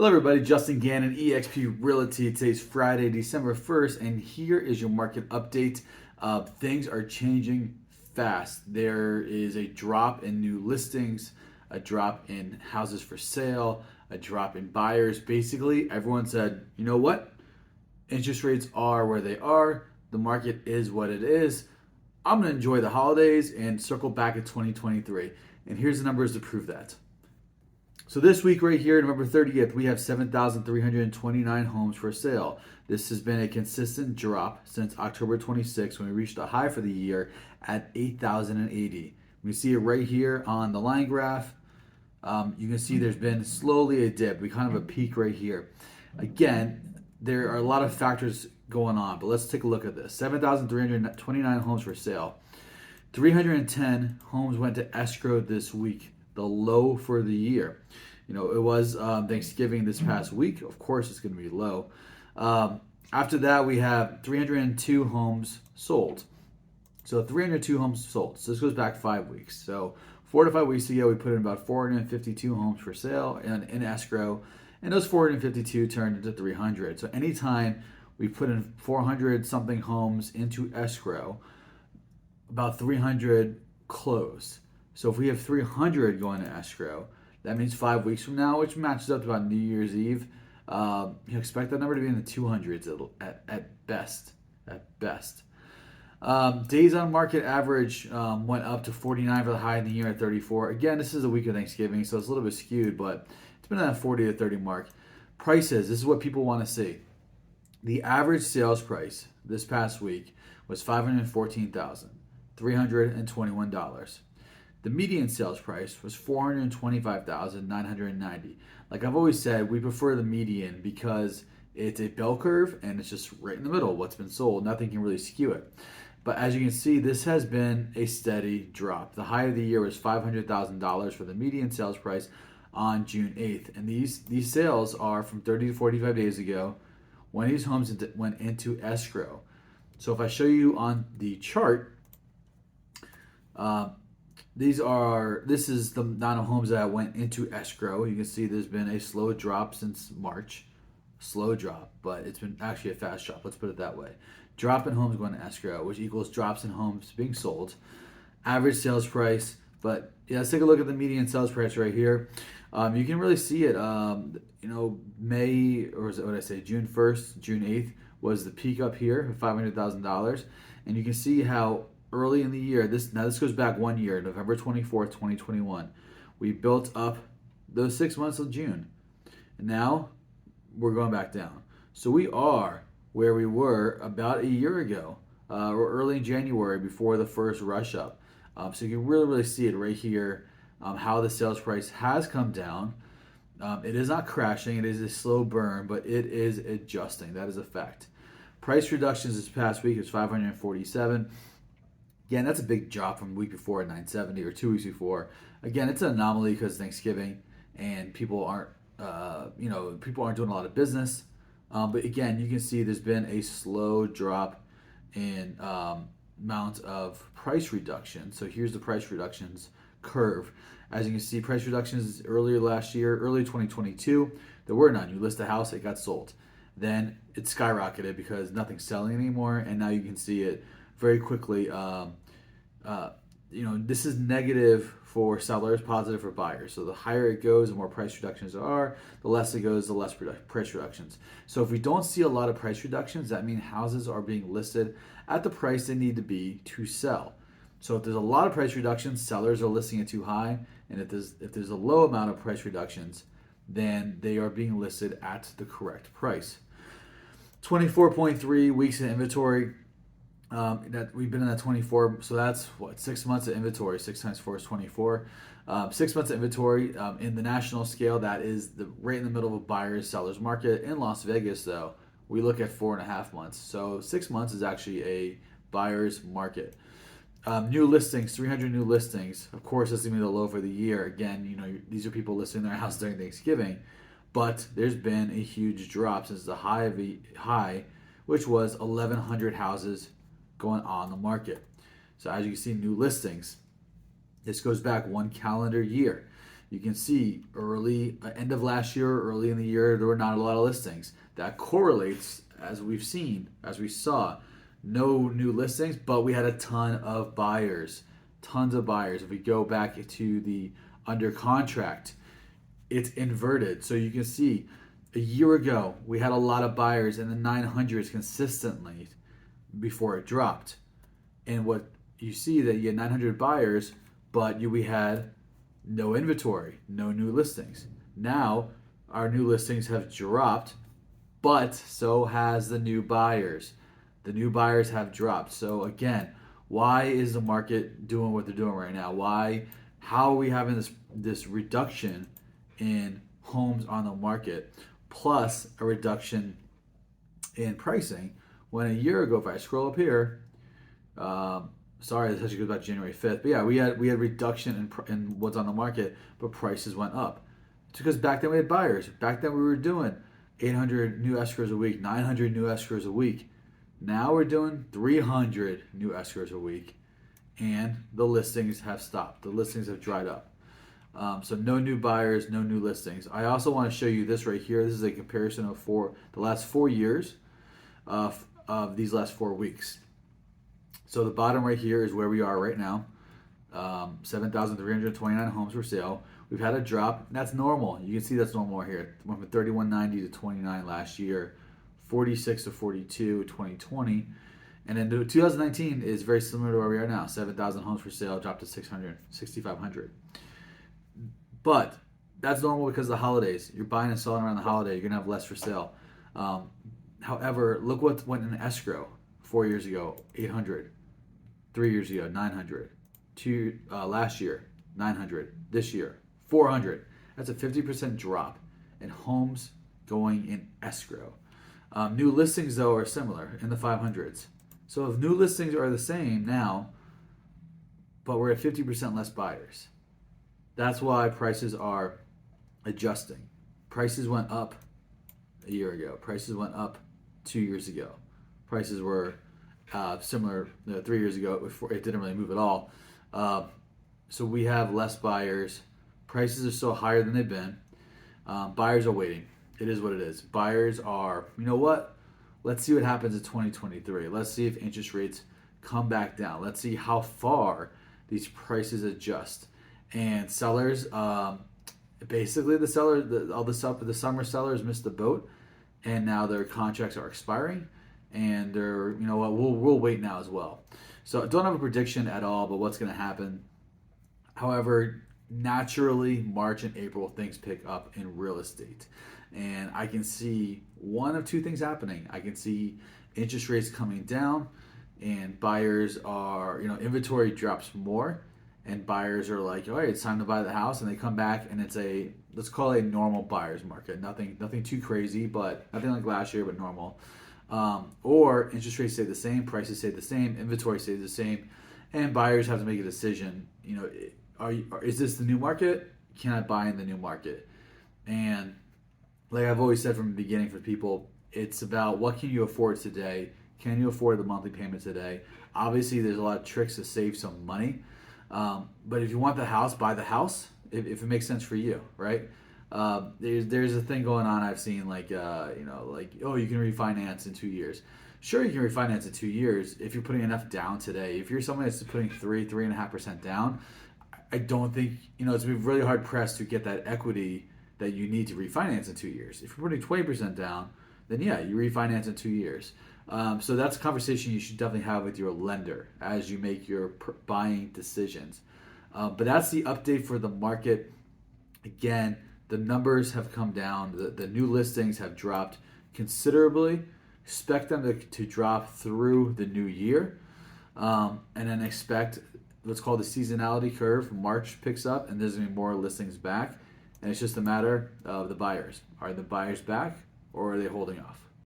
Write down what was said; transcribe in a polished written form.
Hello, everybody. Justin Gannon, eXp Realty. Today's Friday, December 1st, and here is your market update. Things are changing fast. There is a drop in new listings, a drop in houses for sale, a drop in buyers. Basically, everyone said, you know what? Interest rates are where they are. The market is what it is. I'm going to enjoy the holidays and circle back at 2023. And here's the numbers to prove that. So this week right here, November 30th, we have 7,329 homes for sale. This has been a consistent drop since October 26th when we reached a high for the year at 8,080. We see it right here on the line graph. You can see there's been slowly a dip. We kind of a peak right here. Again, there are a lot of factors going on, but let's take a look at this. 7,329 homes for sale. 310 homes went to escrow this week, the low for the year. You know, it was Thanksgiving this past week. Of course, it's going to be low. After that, we have 302 homes sold. So 302 homes sold. So this goes back 5 weeks. So 4 to 5 weeks ago, we put in about 452 homes for sale and in escrow. And those 452 turned into 300. So anytime we put in 400 something homes into escrow, about 300 close. So if we have 300 going to escrow, that means 5 weeks from now, which matches up to about New Year's Eve. You expect that number to be in the 200s at best. At best. Days on market average went up to 49 for the high in the year at 34. Again, this is a week of Thanksgiving, so it's a little bit skewed, but it's been at that 40 to 30 mark. Prices, this is what people want to see. The average sales price this past week was $514,321. The median sales price was $425,990. Like I've always said, we prefer the median because it's a bell curve and it's just right in the middle. What's been sold, nothing can really skew it. But as you can see, this has been a steady drop. The high of the year was $500,000 for the median sales price on June 8th. And these sales are from 30 to 45 days ago when these homes went into escrow. So if I show you on the chart, this is the amount of homes that went into escrow. You can see there's been a slow drop since March. Slow drop, but it's been actually a fast drop. Let's put it that way. Drop in homes going to escrow, which equals drops in homes being sold. Average sales price, but yeah, let's take a look at the median sales price right here. You can really see it. May, or is it what I say, June 1st, June 8th was the peak up here, $500,000. And you can see how early in the year, this goes back 1 year, November 24th, 2021. We built up those 6 months of June. And now we're going back down. So we are where we were about a year ago, or early in January before the first rush up. So you can really see it right here, how the sales price has come down. It is not crashing, it is a slow burn, but it is adjusting. That is a fact. Price reductions this past week is 547. Again, that's a big drop from the week before at 970 or 2 weeks before. Again, it's an anomaly because Thanksgiving and people aren't doing a lot of business. But again, you can see there's been a slow drop in amount of price reduction. So here's the price reductions curve. As you can see, price reductions earlier last year, early 2022, there were none. You list a house, it got sold. Then it skyrocketed because nothing's selling anymore, and now you can see it very quickly. This is negative for sellers, positive for buyers. So the higher it goes, the more price reductions there are. The less it goes, the less price reductions. So if we don't see a lot of price reductions, that means houses are being listed at the price they need to be to sell. So if there's a lot of price reductions, sellers are listing it too high. And if there's a low amount of price reductions, then they are being listed at the correct price. 24.3 weeks in inventory. That we've been in that 24, so that's 6 months of inventory. 6 times 4 is 24. 6 months of inventory in the national scale. That is right in the middle of a buyer's seller's market. In Las Vegas, though, we look at 4.5 months. So 6 months is actually a buyer's market. New listings, 300 new listings. Of course, this is gonna be the low for the year. Again, these are people listing their house during Thanksgiving, but there's been a huge drop since the high, which was 1,100 houses going on the market. So as you can see, new listings. This goes back 1 calendar year. You can see early, end of last year, early in the year, there were not a lot of listings. That correlates, as we've seen, as we saw, no new listings, but we had a ton of buyers, tons of buyers. If we go back to the under contract, it's inverted. So you can see a year ago, we had a lot of buyers in the 900s consistently before it dropped. And what you see that you had 900 buyers, but we had no inventory, no new listings. Now our new listings have dropped, but so has the new buyers. The new buyers have dropped. So again, why is the market doing what they're doing right now? Why? How are we having this reduction in homes on the market, plus a reduction in pricing? When a year ago, if I scroll up here, sorry, this actually goes back January 5th. But yeah, we had reduction in what's on the market, but prices went up. It's because back then we had buyers. Back then we were doing 800 new escrows a week, 900 new escrows a week. Now we're doing 300 new escrows a week, and the listings have stopped. The listings have dried up. So no new buyers, no new listings. I also want to show you this right here. This is a comparison of the last 4 years of these last 4 weeks. So the bottom right here is where we are right now. 7,329 homes for sale. We've had a drop. That's normal. You can see that's normal right here. It went from 3190 to 29 last year, 46 to 42 2020. And then 2019 is very similar to where we are now. 7,000 homes for sale, dropped to 6,500. But that's normal because of the holidays. You're buying and selling around the holiday. You're going to have less for sale. However, look what went in escrow 4 years ago, 800. 3 years ago, 900. Last year, 900. This year, 400. That's a 50% drop in homes going in escrow. New listings, though, are similar in the 500s. So if new listings are the same now, but we're at 50% less buyers, that's why prices are adjusting. Prices went up a year ago. Prices went up 2 years ago. Prices were similar 3 years ago. Before it didn't really move at all. So we have less buyers. Prices are still higher than they've been. Buyers are waiting. It is what it is. Buyers are, you know what? Let's see what happens in 2023. Let's see if interest rates come back down. Let's see how far these prices adjust. And sellers, basically the summer sellers missed the boat, and now their contracts are expiring, and they're, you know what, we'll wait now as well. So I don't have a prediction at all about what's going to happen. However, naturally, March and April, things pick up in real estate. And I can see one of two things happening. I can see interest rates coming down, and buyers are, inventory drops more, and buyers are like, all right, it's time to buy the house, and they come back, and it's let's call it a normal buyer's market. Nothing too crazy, but nothing like last year, but normal. Or interest rates stay the same, prices stay the same, inventory stays the same, and buyers have to make a decision. Is this the new market? Can I buy in the new market? And like I've always said from the beginning for people, it's about what can you afford today? Can you afford the monthly payment today? Obviously, there's a lot of tricks to save some money. But if you want the house, buy the house if it makes sense for you, right? There's a thing going on I've seen you can refinance in 2 years. Sure, you can refinance in 2 years if you're putting enough down today. If you're someone that's putting 3.5% down, I don't think, it's going to be really hard pressed to get that equity that you need to refinance in 2 years. If you're putting 20% down, then yeah, you refinance in 2 years. So that's a conversation you should definitely have with your lender as you make your buying decisions. But that's the update for the market. Again, the numbers have come down. The new listings have dropped considerably. Expect them to drop through the new year. And then expect what's called the seasonality curve. March picks up, and there's going to be more listings back. And it's just a matter of the buyers. Are the buyers back, or are they holding off?